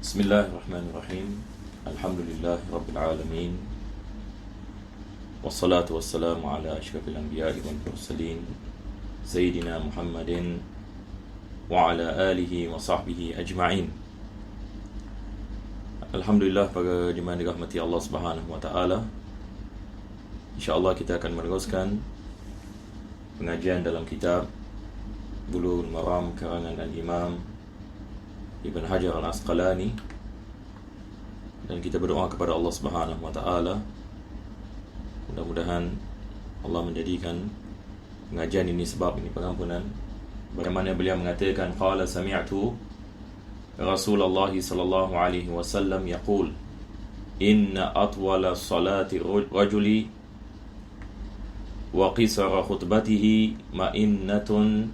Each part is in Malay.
Bismillahirrahmanirrahim. Alhamdulillah Rabbil Alamin. Wassalatu wassalamu ala ashrafil anbiya'i wal mursalin Sayyidina Muhammadin wa ala alihi wa sahbihi ajma'in. Alhamdulillah, para jemaah dirahmati Allah Subhanahu wa taala. InsyaAllah kita akan meneruskan pengajian dalam kitab Bulughul Maram karangan Al-Imam Ibn Hajar Al-Asqalani, dan kita berdoa kepada Allah Subhanahu wa taala mudah-mudahan Allah menjadikan pengajian ini sebab ini pengampunan. Bagaimana beliau mengatakan, qala sami'tu Rasulullah sallallahu alaihi wasallam yaqul inna atwala salati rajuli wa qisara khutbatihi ma'innatun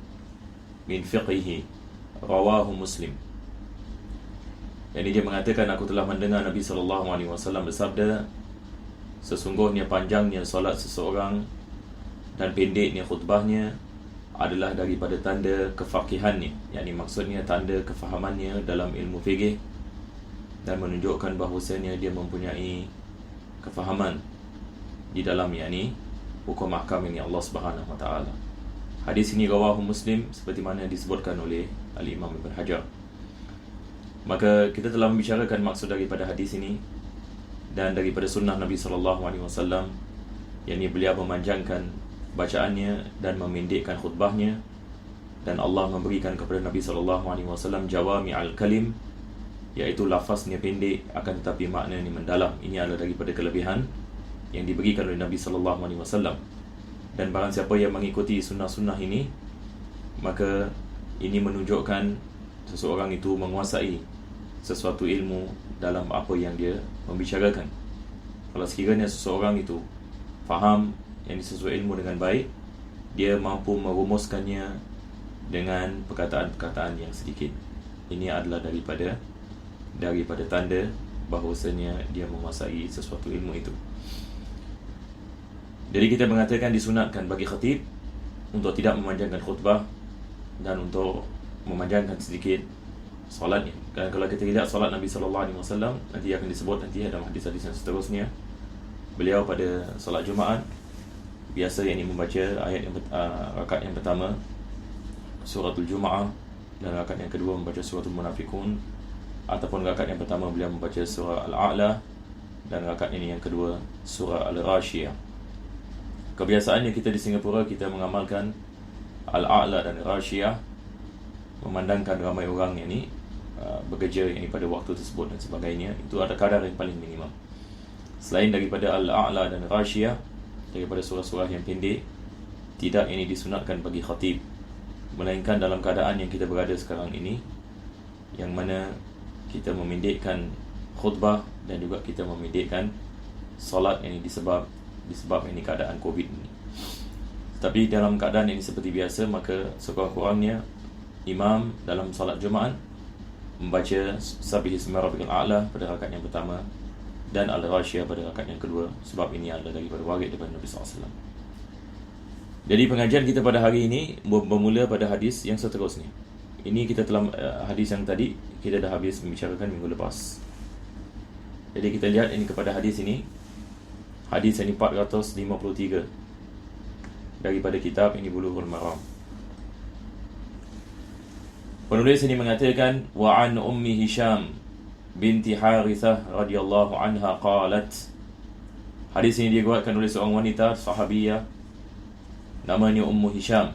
min fiqhihi, rawahu Muslim. Jadi dia mengatakan, aku telah mendengar Nabi SAW bersabda, sesungguhnya panjangnya solat seseorang dan pendeknya khutbahnya adalah daripada tanda kefaqihannya, yakni maksudnya tanda kefahamannya dalam ilmu fiqh, dan menunjukkan bahawasanya dia mempunyai kefahaman di dalam yakni hukum ahkam ini Allah Subhanahu wa taala. Hadis ini rawahu Muslim seperti mana disebutkan oleh Al-Imam Ibn Hajar. Maka kita telah membicarakan maksud daripada hadis ini dan daripada sunnah Nabi SAW, yakni beliau memanjangkan bacaannya dan memendekkan khutbahnya, dan Allah memberikan kepada Nabi SAW jawami al-kalim, iaitu lafaznya pendek akan tetapi maknanya mendalam. Ini adalah daripada kelebihan yang diberikan oleh Nabi SAW. Dan barang siapa yang mengikuti sunnah-sunnah ini, maka ini menunjukkan seseorang itu menguasai sesuatu ilmu dalam apa yang dia membicarakan. Kalau sekiranya seseorang itu faham yang sesuai ilmu dengan baik, dia mampu merumuskannya dengan perkataan-perkataan yang sedikit. Ini adalah daripada tanda bahawasanya dia menguasai sesuatu ilmu itu. Jadi kita mengatakan disunatkan bagi khatib untuk tidak memanjangkan khutbah dan untuk memanjangkan sedikit solatnya. Dan kalau kita lihat solat Nabi SAW, nanti akan disebut nanti dalam hadis-hadis yang seterusnya, beliau pada solat Jumaat biasa yang membaca ayat rakaat yang pertama suratul Jum'ah, dan rakaat yang kedua membaca suratul Munafiqun, ataupun rakaat yang pertama beliau membaca surah Al-A'la, dan rakaat ini yang kedua surah Al-Ghashiyah. Kebiasaannya kita di Singapura, kita mengamalkan Al-A'la dan Al-Ghashiyah, memandangkan ramai orang yang ni bekerja yang ni pada waktu tersebut dan sebagainya. Itu ada kadar yang paling minimum. Selain daripada Al-A'la dan Al-Ghashiyah, daripada surah-surah yang pendek, tidak ini disunatkan bagi khatib, melainkan dalam keadaan yang kita berada sekarang ini, yang mana kita memendekkan khutbah dan juga kita memendekkan solat yang ini disebab ini keadaan COVID ini. Tapi dalam keadaan ini seperti biasa, maka sekurang-kurangnya imam dalam salat Jumaat membaca Sabbihisma Rabbikal A'la pada rakaat yang pertama dan Al-Ghashiyah pada rakaat yang kedua, sebab ini adalah daripada warid daripada Nabi SAW. Jadi pengajian kita pada hari ini bermula pada hadis yang seterusnya. Ini kita telah hadis yang tadi kita dah habis membicarakan minggu lepas. Jadi kita lihat ini kepada hadis ini. Hadis yang 453 daripada kitab ini Bulughul Maram. Penulis ini mengatakan, wa an ummi Hisham binti Harithah radhiyallahu anha qalat. Hadis ini diriwayatkan oleh seorang wanita sahabiyah namanya Ummu Hisham,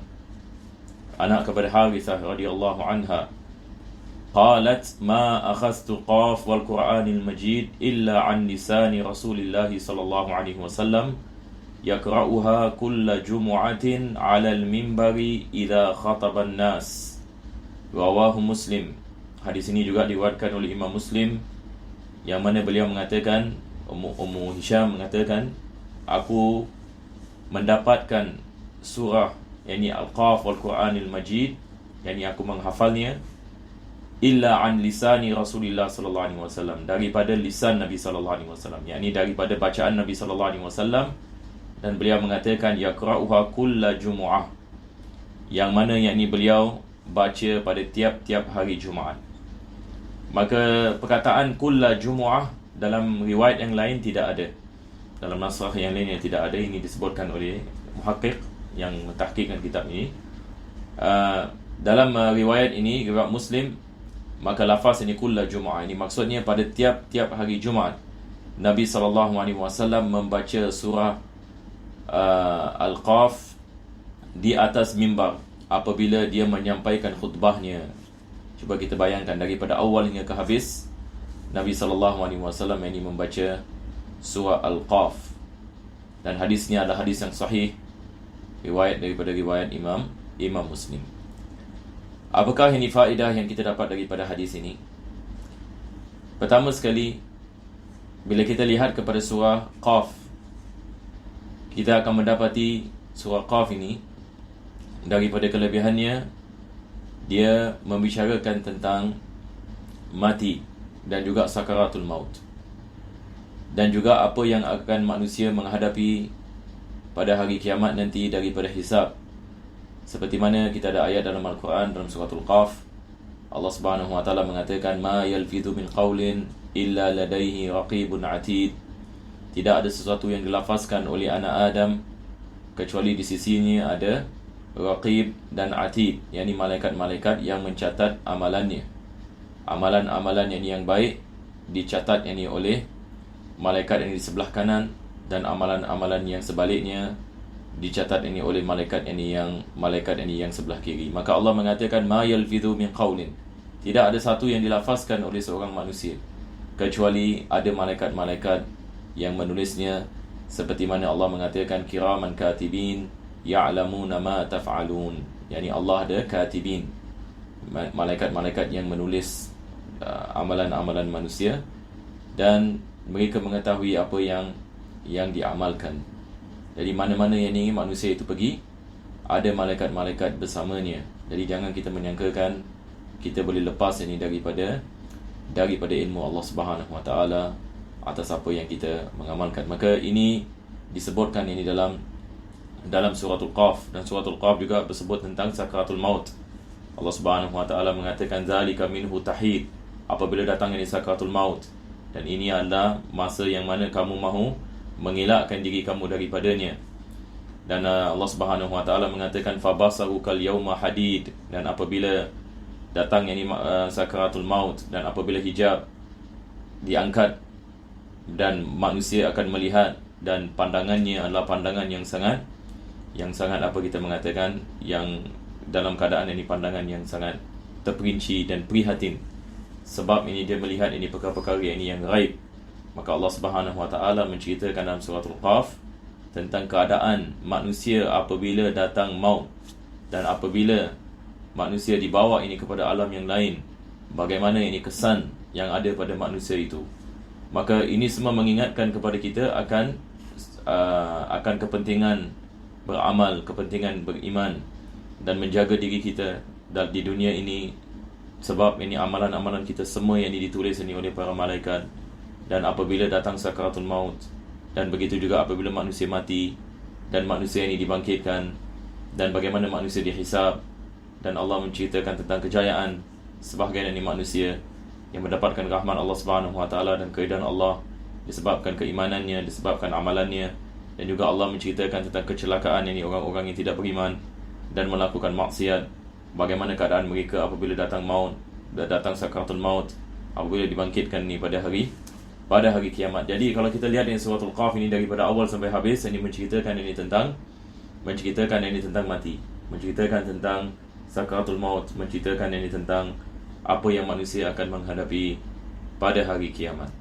anak kepada Harithah radhiyallahu anha. Qalat ma akhadtu qaf wal Qur'anil Majid illa an lisani Rasulillah sallallahu alaihi wasallam yaqra'uha kulla jumu'atin 'ala al-minbari idza khataba an-nas. Rawahu Muslim. Hadis ini juga diriwayatkan oleh Imam Muslim, yang mana beliau mengatakan, Ummu Hisham mengatakan, aku mendapatkan surah yakni Al-Qaf wal Qur'anil Majid, yakni aku menghafalnya, illa an lisani Rasulullah sallallahu alaihi wasallam, daripada lisan Nabi sallallahu alaihi wasallam, yakni daripada bacaan Nabi sallallahu alaihi wasallam. Dan beliau mengatakan yaqra'uha kulla jumu'ah, yang mana yakni beliau baca pada tiap-tiap hari Jumaat. Maka perkataan kulla jumu'ah dalam riwayat yang lain tidak ada. Dalam nasrah yang lain yang tidak ada. Ini disebutkan oleh muhaqqiq yang mentahqiqkan kitab ini. Dalam riwayat ini, riwayat Muslim, maka lafaz ini kulla jumu'ah, ini maksudnya pada tiap-tiap hari Jumaat Nabi SAW membaca surah Al-Qaf di atas mimbar apabila dia menyampaikan khutbahnya. Cuba kita bayangkan daripada awal hingga ke habis Nabi SAW ini membaca surah Al-Qaf, dan hadisnya adalah hadis yang sahih, riwayat daripada riwayat Imam Muslim. Apakah ini faedah yang kita dapat daripada hadis ini? Pertama sekali, bila kita lihat kepada surah Qaf, kita akan mendapati surah Qaf ini daripada kelebihannya, dia membicarakan tentang mati dan juga sakaratul maut, dan juga apa yang akan manusia menghadapi pada hari kiamat nanti daripada hisab. Seperti mana kita ada ayat dalam Al-Quran dalam suratul Qaf, Allah Subhanahu wa taala mengatakan ma yalfidhu min qawlin illa ladaihi raqibun atid. Tidak ada sesuatu yang dilafazkan oleh anak Adam kecuali di sisinya ada raqib dan atid, yakni malaikat-malaikat yang mencatat amalannya. Amalan-amalan yang baik dicatat yakni oleh malaikat yang di sebelah kanan, dan amalan-amalan yang sebaliknya dicatat ini oleh malaikat ini yang sebelah kiri. Maka Allah mengatakan ma yalfidhu min qawlin, tidak ada satu yang dilafazkan oleh seorang manusia kecuali ada malaikat-malaikat yang menulisnya, seperti mana Allah mengatakan kiraman katibin ya'lamuna ma taf'alun, yakni Allah ada katibin, malaikat-malaikat yang menulis amalan-amalan manusia, dan mereka mengetahui apa yang diamalkan. Jadi mana-mana yang ingin manusia itu pergi, ada malaikat-malaikat bersamanya. Jadi jangan kita menyangkakan kita boleh lepas ini daripada ilmu Allah Subhanahu wa taala atas apa yang kita mengamalkan. Maka ini disebutkan ini dalam suratul Qaf, dan suratul Qaf juga bersebut tentang sakaratul maut. Allah Subhanahu wa taala mengatakan zalika minhu tahid, apabila datang ini sakaratul maut, dan ini adalah masa yang mana kamu mahu mengelakkan diri kamu daripadanya. Dan Allah Subhanahu wa taala mengatakan fabasahu kal yauma hadid, dan apabila datang ini sakaratul maut, dan apabila hijab diangkat dan manusia akan melihat, dan pandangannya adalah pandangan yang sangat apa kita mengatakan, yang dalam keadaan ini pandangan yang sangat terperinci dan prihatin, sebab ini dia melihat ini perkara-perkara ini yang gaib. Maka Allah Subhanahu wa taala menceritakan dalam suratul Qaf tentang keadaan manusia apabila datang maut, dan apabila manusia dibawa ini kepada alam yang lain, bagaimana ini kesan yang ada pada manusia itu. Maka ini semua mengingatkan kepada kita akan kepentingan beramal, kepentingan beriman, dan menjaga diri kita di dunia ini, sebab ini amalan-amalan kita semua yang ditulis ini oleh para malaikat. Dan apabila datang sakaratul maut, dan begitu juga apabila manusia mati dan manusia ini dibangkitkan, dan bagaimana manusia dihisab, dan Allah menceritakan tentang kejayaan sebahagian ini manusia yang mendapatkan rahmat Allah Subhanahu wa taala dan keridaan Allah disebabkan keimanannya, disebabkan amalannya. Dan juga Allah menceritakan tentang kecelakaan ini orang-orang yang tidak beriman dan melakukan maksiat, bagaimana keadaan mereka apabila datang sakaratul maut, apabila dibangkitkan ni pada hari kiamat. Jadi kalau kita lihat ini suratul Qaf ini daripada awal sampai habis, ini menceritakan ini tentang mati, menceritakan tentang sakaratul maut, menceritakan ini tentang apa yang manusia akan menghadapi pada hari kiamat.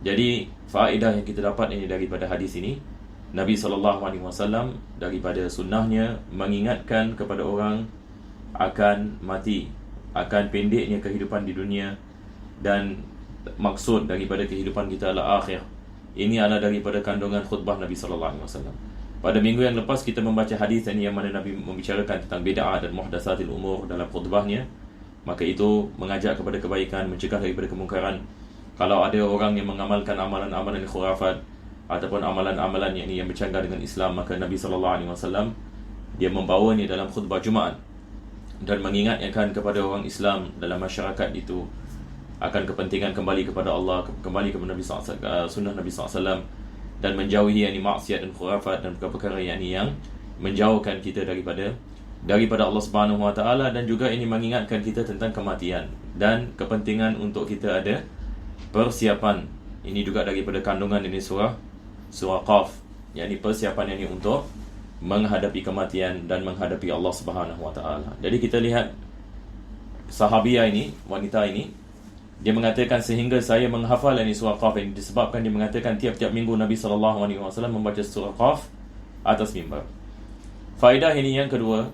Jadi faedah yang kita dapat ini daripada hadis ini, Nabi SAW daripada sunnahnya mengingatkan kepada orang akan mati, akan pendeknya kehidupan di dunia, dan maksud daripada kehidupan kita adalah akhir. Ini adalah daripada kandungan khutbah Nabi SAW. Pada minggu yang lepas kita membaca hadis ini yang mana Nabi membicarakan tentang bid'ah dan muhdatsatil umur dalam khutbahnya. Maka itu mengajak kepada kebaikan, mencegah daripada kemungkaran. Kalau ada orang yang mengamalkan amalan-amalan khurafat ataupun amalan-amalan yang bercanggah dengan Islam, maka Nabi SAW dia membawanya dalam khutbah Jumaat dan mengingatkan kepada orang Islam dalam masyarakat itu akan kepentingan kembali kepada Allah, kembali kepada Nabi sunnah Nabi SAW, dan menjauhi maksiat dan khurafat dan perkara-perkara yang menjauhkan kita daripada Allah Subhanahu Wa Taala, dan juga ini mengingatkan kita tentang kematian dan kepentingan untuk kita ada persiapan. Ini juga daripada kandungan ini surah Qaf, yakni persiapan ini untuk menghadapi kematian dan menghadapi Allah Subhanahu Wa Taala. Jadi kita lihat sahabiah ini, wanita ini, dia mengatakan sehingga saya menghafal ini surah Qaf ini disebabkan dia mengatakan tiap-tiap minggu Nabi SAW membaca surah Qaf atas mimbar. Faedah ini yang kedua,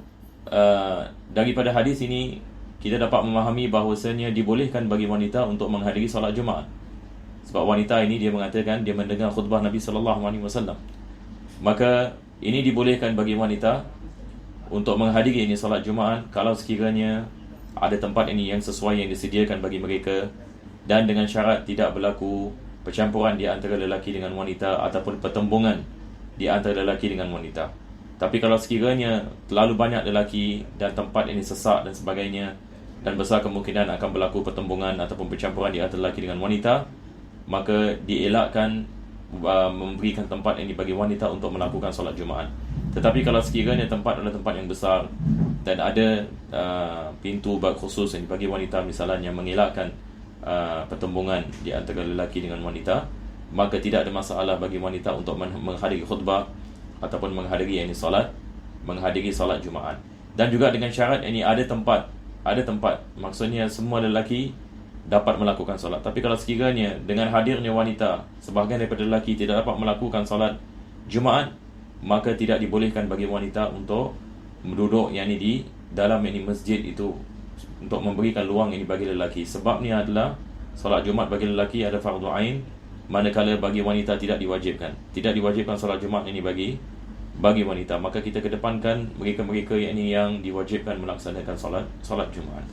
daripada hadis ini kita dapat memahami bahawasanya dibolehkan bagi wanita untuk menghadiri solat Jumaat. Sebab wanita ini dia mengatakan dia mendengar khutbah Nabi SAW. Maka ini dibolehkan bagi wanita untuk menghadiri solat Jumaat kalau sekiranya ada tempat ini yang sesuai yang disediakan bagi mereka, dan dengan syarat tidak berlaku percampuran di antara lelaki dengan wanita ataupun pertembungan di antara lelaki dengan wanita. Tapi kalau sekiranya terlalu banyak lelaki dan tempat ini sesak dan sebagainya, dan besar kemungkinan akan berlaku pertembungan ataupun percampuran di antara lelaki dengan wanita, maka dielakkan memberikan tempat ini bagi wanita untuk melakukan solat Jumaat. Tetapi kalau sekiranya tempat adalah tempat yang besar dan ada pintu bab khusus yang bagi wanita misalnya mengelakkan pertembungan di antara lelaki dengan wanita, maka tidak ada masalah bagi wanita untuk menghadiri khutbah ataupun menghadiri solat Jumaat. Dan juga dengan syarat ini ada tempat, maksudnya semua lelaki dapat melakukan solat. Tapi kalau sekiranya dengan hadirnya wanita, sebahagian daripada lelaki tidak dapat melakukan solat Jumaat, maka tidak dibolehkan bagi wanita untuk duduk di dalam masjid itu untuk memberikan luang ini bagi lelaki. Sebabnya adalah solat Jumaat bagi lelaki ada fardu ain, manakala bagi wanita tidak diwajibkan solat Jumaat ini bagi wanita. Maka kita kedepankan mereka-mereka yang diwajibkan melaksanakan solat Jumaat.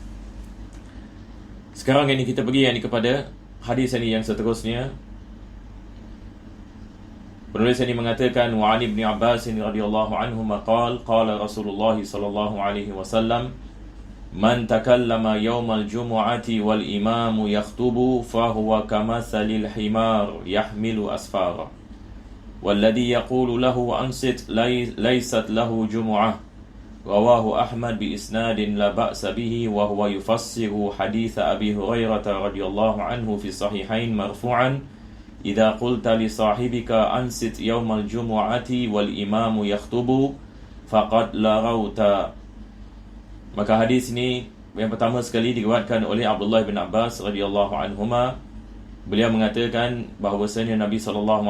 Sekarang ini kita pergi kepada hadis ini yang seterusnya. Penulis ini mengatakan, wa 'an Ibnu Abbas radhiyallahu anhu qala qala Rasulullah sallallahu alaihi wasallam, man takallama yawmal jumu'ati wal imamu yakhutubu fahuwa kamathalil himar yahmilu asfara walladhi yaqulu lahu ansit laysat lahu jumu'ah. Rawahu Ahmad bi isnadin la ba'sa bihi wa huwa yufassiru hadits Abi Hurairah radhiyallahu anhu fi sahihain marfu'an, idza qulta li sahibika ansit yawmal jumu'ati wal imamu yakhutubu faqad la rauta. Maka hadis ini yang pertama sekali diriwayatkan oleh Abdullah bin Abbas radhiyallahu anhuma. Beliau mengatakan bahawasanya Nabi SAW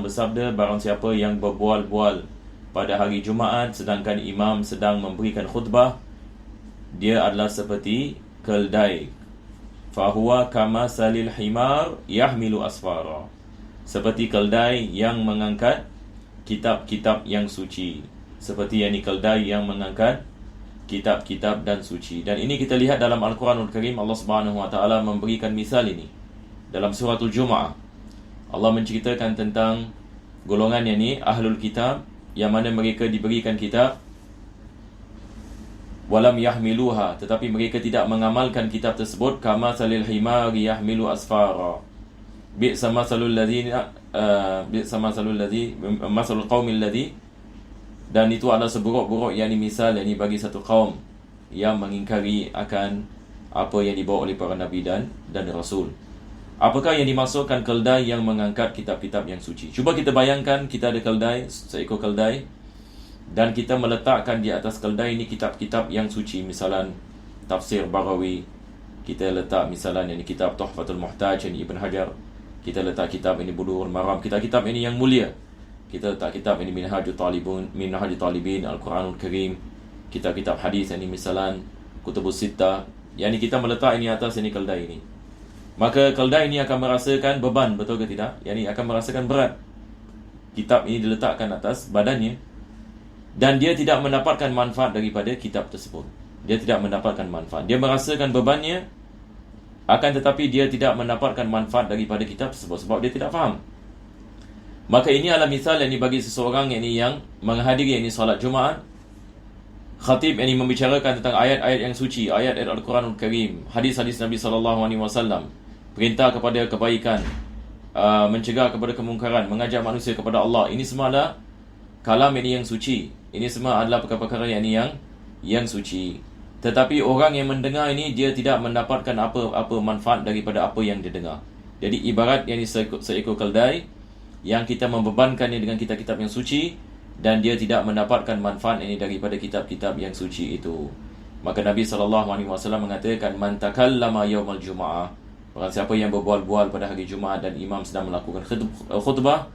bersabda, barang siapa yang berbual-bual pada hari Jumaat sedangkan imam sedang memberikan khutbah, dia adalah seperti keldai. Fahuwa kama salil himar yahmilu asfara, seperti keldai yang mengangkat kitab-kitab yang suci, seperti keldai yang mengangkat kitab-kitab dan suci. Dan ini kita lihat dalam Al-Quranul Karim, Allah Subhanahu Wa Taala memberikan misal ini dalam suratul Jumu'ah. Allah menceritakan tentang golongan ahlul kitab, yang mana mereka diberikan kitab walam yahmiluha, tetapi mereka tidak mengamalkan kitab tersebut. Kama salil himar yahmilu asfara, bi'sa masalul qaumil ladzi, dan itu adalah seburuk-buruk misal bagi satu kaum yang mengingkari akan apa yang dibawa oleh para nabi dan rasul. Apakah yang dimaksudkan keldai yang mengangkat kitab-kitab yang suci? Cuba kita bayangkan kita ada keldai, seekor keldai, dan kita meletakkan di atas keldai ini kitab-kitab yang suci. Misalan Tafsir Baghawi, kita letak misalan kitab Tuhfatul Muhtaj Ibn Hajar, kita letak kitab Bulughul Maram, kitab-kitab yang mulia. Kita letak kitab Minhajul Talibin, Al-Quranul Karim, kitab-kitab hadis misalan Kutubus Sittah. Kita meletak atas keldai ini. Maka keldai ini akan merasakan beban, betul ke tidak? Akan merasakan berat. Kitab ini diletakkan atas badannya, dan dia tidak mendapatkan manfaat daripada kitab tersebut. Dia tidak mendapatkan manfaat. Dia merasakan bebannya, akan tetapi dia tidak mendapatkan manfaat daripada kitab tersebut sebab dia tidak faham. Maka ini adalah misal bagi seseorang yang menghadiri solat Jumaat, Khatib yang membicarakan tentang ayat-ayat yang suci, ayat-ayat Al-Quranul Karim, hadis-hadis Nabi SAW, perintah kepada kebaikan, mencegah kepada kemungkaran, mengajak manusia kepada Allah. Ini semua adalah kalam ini yang suci. Ini semua adalah perkara-perkara yang suci. Tetapi orang yang mendengar ini, dia tidak mendapatkan apa-apa manfaat daripada apa yang dia dengar. Jadi ibarat yang seekor keldai yang kita membebankannya dengan kitab-kitab yang suci, dan dia tidak mendapatkan manfaat ini daripada kitab-kitab yang suci itu. Maka Nabi SAW mengatakan, man takallama yawmal jum'ah, barang siapa yang berbual-bual pada hari Jumaat dan imam sedang melakukan khutbah,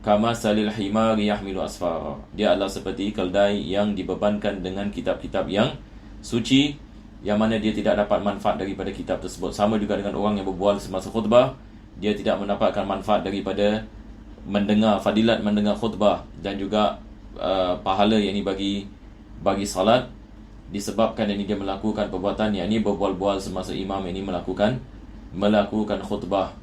kama salil himari yahmilu asfara, dia adalah seperti keldai yang dibebankan dengan kitab-kitab yang suci, yang mana dia tidak dapat manfaat daripada kitab tersebut. Sama juga dengan orang yang berbual semasa khutbah, dia tidak mendapatkan manfaat daripada mendengar, fadilat mendengar khutbah, dan juga pahala yang ini bagi salat, disebabkan ini dia melakukan perbuatan yang ini berbual-bual semasa imam ini melakukan khutbah.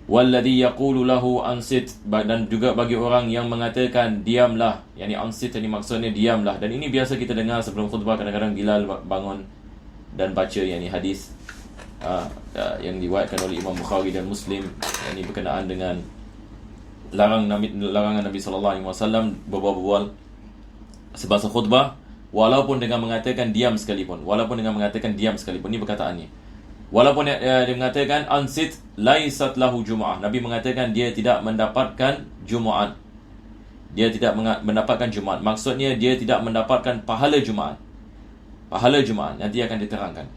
Walladhi yaqulu lahu ansit, dan juga bagi orang yang mengatakan diamlah, yakni ansit ini maksudnya diamlah. Dan ini biasa kita dengar sebelum khutbah, kadang-kadang Bilal bangun dan baca yakni hadis yang diriwayatkan oleh Imam Bukhari dan Muslim, yakni berkenaan dengan larangan Nabi SAW berbual-bual semasa khutbah, walaupun dengan mengatakan diam sekalipun. Ini perkataannya. Walaupun dia mengatakan ansit laisat lahu jumu'ah, Nabi mengatakan dia tidak mendapatkan Jumaat. Maksudnya dia tidak mendapatkan pahala Jumaat. Nanti akan diterangkan.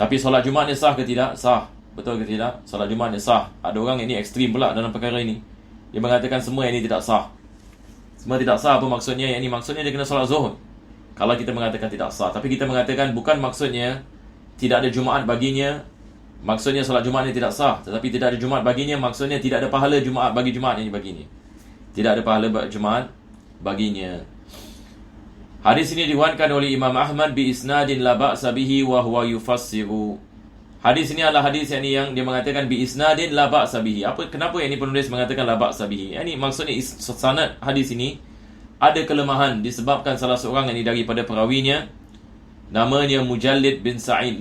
Tapi solat Jumaat ni sah ke tidak? Sah. Betul ke tidak? Solat Jumaat ni sah. Ada orang yang ni ekstrim pula dalam perkara ini. Dia mengatakan semua yang ini tidak sah. Semua tidak sah, apa maksudnya? Yang ini maksudnya dia kena solat zuhur. Kalau kita mengatakan tidak sah, tapi kita mengatakan bukan maksudnya tidak ada Jumaat baginya, maksudnya solat Jumaat ini tidak sah. Tetapi tidak ada Jumaat baginya, maksudnya tidak ada pahala Jumaat bagi Jumaat yang baginya. Tidak ada pahala Jumaat baginya. Hadis ini diriwayatkan oleh Imam Ahmad bi isnadin la ba'sa bihi wa huwa yufassiru. Hadis ini adalah hadis yang dia mengatakan bi isnadin la ba'sa bihi. Kenapa yang ini penulis mengatakan la ba'sa bihi? Ini maksudnya sanad hadis ini ada kelemahan disebabkan salah seorang ini daripada perawinya namanya Mujalid bin Sa'id.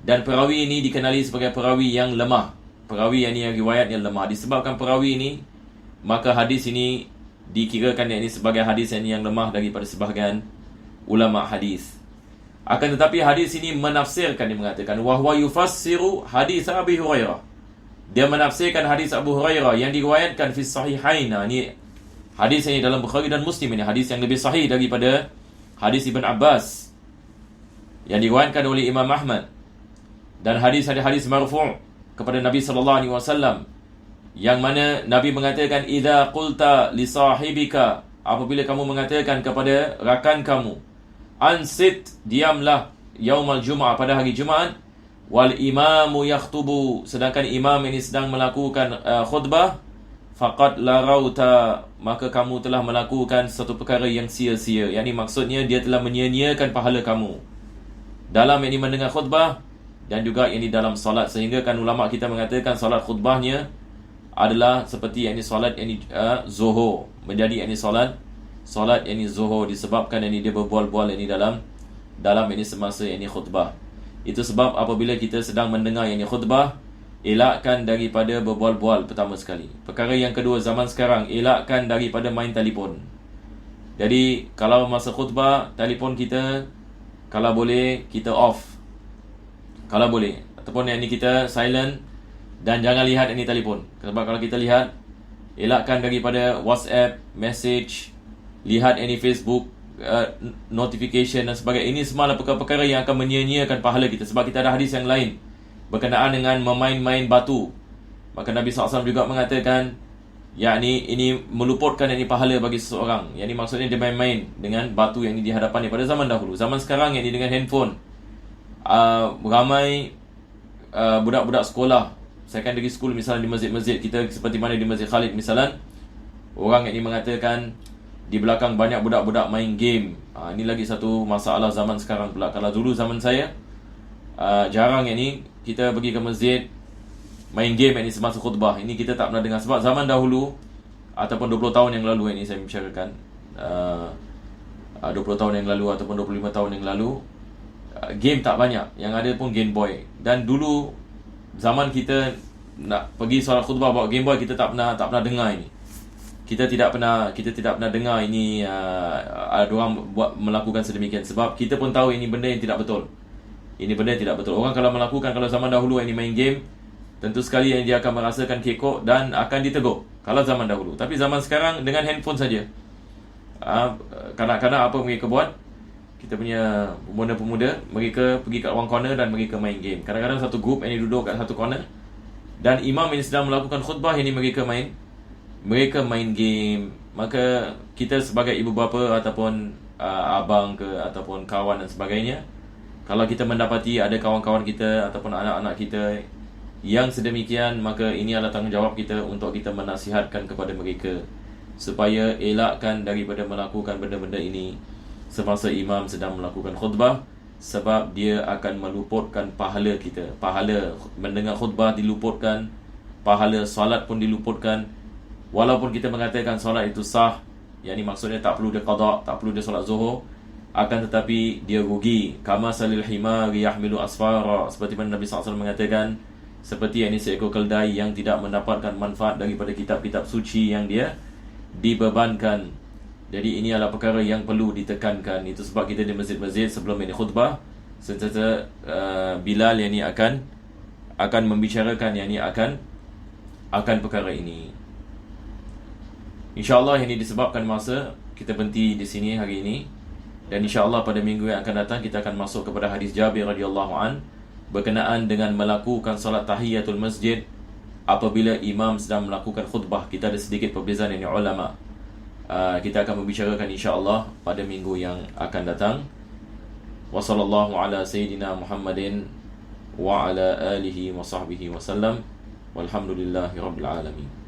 Dan perawi ini dikenali sebagai perawi yang lemah. Perawi yang riwayatnya lemah. Disebabkan perawi ini, maka hadis ini dikirakan ini sebagai hadis yang lemah daripada sebahagian ulama hadis. Akan tetapi hadis ini menafsirkan, dia mengatakan wahwa yufassiru hadis Abi Hurairah. Dia menafsirkan hadis Abu Hurairah yang diriwayatkan fi sahihain. Ini hadis ini dalam Bukhari dan Muslim, ini hadis yang lebih sahih daripada hadis Ibn Abbas yang diriwayatkan oleh Imam Ahmad. Dan hadis marfu' kepada Nabi SAW, yang mana Nabi mengatakan idza qulta li sahibika, apabila kamu mengatakan kepada rakan kamu, ansit, diamlah, yaumal jum'ah, pada hari Jumaat, wal imamu yakhtubu, sedangkan imam ini sedang melakukan khutbah, faqad larauta, maka kamu telah melakukan satu perkara yang sia-sia. Yang ini maksudnya dia telah menyia-nyiakan pahala kamu dalam ini mendengar khutbah dan juga ini dalam solat. Sehingga kan ulama kita mengatakan solat khutbahnya adalah seperti ini solat ini zuhur, menjadi ini solat ini zuhur, disebabkan ini dia berbual-bual ini dalam ini semasa ini khutbah. Itu sebab apabila kita sedang mendengar ini khutbah, elakkan daripada berbual-bual pertama sekali. Perkara yang kedua, zaman sekarang, elakkan daripada main telefon. Jadi kalau masa khutbah, telefon kita kalau boleh kita off, kalau boleh, ataupun yang ini kita silent, dan jangan lihat ini telefon. Sebab kalau kita lihat, elakkan daripada WhatsApp, message, lihat ini Facebook, notification dan sebagainya. Ini semua adalah perkara-perkara yang akan menyia-nyiakan pahala kita. Sebab kita ada hadis yang lain berkenaan dengan memain-main batu. Maka Nabi SAW juga mengatakan, yakni ini meluputkan ini pahala bagi seseorang. Yang ini maksudnya dia main-main dengan batu yang ini di hadapannya pada zaman dahulu. Zaman sekarang yang ini dengan handphone. Ramai budak-budak sekolah, secondary school misalnya, di masjid-masjid kita seperti mana di Masjid Khalid misalnya, orang yang ini mengatakan di belakang banyak budak-budak main game. Ini lagi satu masalah zaman sekarang pula. Kalau dulu zaman saya, jarang ini kita pergi ke masjid main game ini semasa khutbah. Ini kita tak pernah dengar. Sebab zaman dahulu, ataupun 20 tahun yang lalu ini saya membicarakan, 20 tahun yang lalu ataupun 25 tahun yang lalu, game tak banyak, yang ada pun Game Boy. Dan dulu zaman kita nak pergi solat khutbah bawa Game Boy, kita tak pernah dengar ini. Kita tidak pernah dengar ini ada orang melakukan sedemikian, sebab kita pun tahu ini benda yang tidak betul. Ini benda yang tidak betul. Orang kalau melakukan, kalau zaman dahulu ini main game, tentu sekali yang dia akan merasakan kekok dan akan ditegur kalau zaman dahulu. Tapi zaman sekarang dengan handphone saja, kanak-kanak apa mereka buat, kita punya pemuda-pemuda, mereka pergi kat ruang corner dan mereka main game. Kadang-kadang satu grup ini duduk kat satu corner, dan imam ini sedang melakukan khutbah, ini mereka main game. Maka kita sebagai ibu bapa ataupun abang ke ataupun kawan dan sebagainya, kalau kita mendapati ada kawan-kawan kita ataupun anak-anak kita yang sedemikian, maka ini adalah tanggungjawab kita untuk kita menasihatkan kepada mereka supaya elakkan daripada melakukan benda-benda ini semasa imam sedang melakukan khutbah, sebab dia akan meluputkan pahala kita. Pahala mendengar khutbah diluputkan, pahala solat pun diluputkan. Walaupun kita mengatakan solat itu sah, yakni maksudnya tak perlu dia qada, tak perlu dia solat zuhur, akan tetapi dia rugi. Kama salil himari yahmilu asfara, seperti mana Nabi SAW mengatakan, seperti ini seekor keldai yang tidak mendapatkan manfaat daripada kitab-kitab suci yang dia dibebankan. Jadi ini adalah perkara yang perlu ditekankan. Itu sebab kita di masjid-masjid sebelum ini khutbah, sentiasa Bilal yang ni akan membicarakan yang ni akan perkara ini. InsyaAllah ini disebabkan masa, kita berhenti di sini hari ini. Dan insyaAllah pada minggu yang akan datang kita akan masuk kepada hadis Jabir radhiyallahu an berkenaan dengan melakukan solat tahiyatul masjid apabila imam sedang melakukan khutbah. Kita ada sedikit perbezaan ini ulama. Kita akan membicarakan insyaAllah pada minggu yang akan datang. Wa sallallahu ala sayyidina Muhammadin wa ala alihi wa sahbihi wa sallam. Walhamdulillahi rabbil alamin.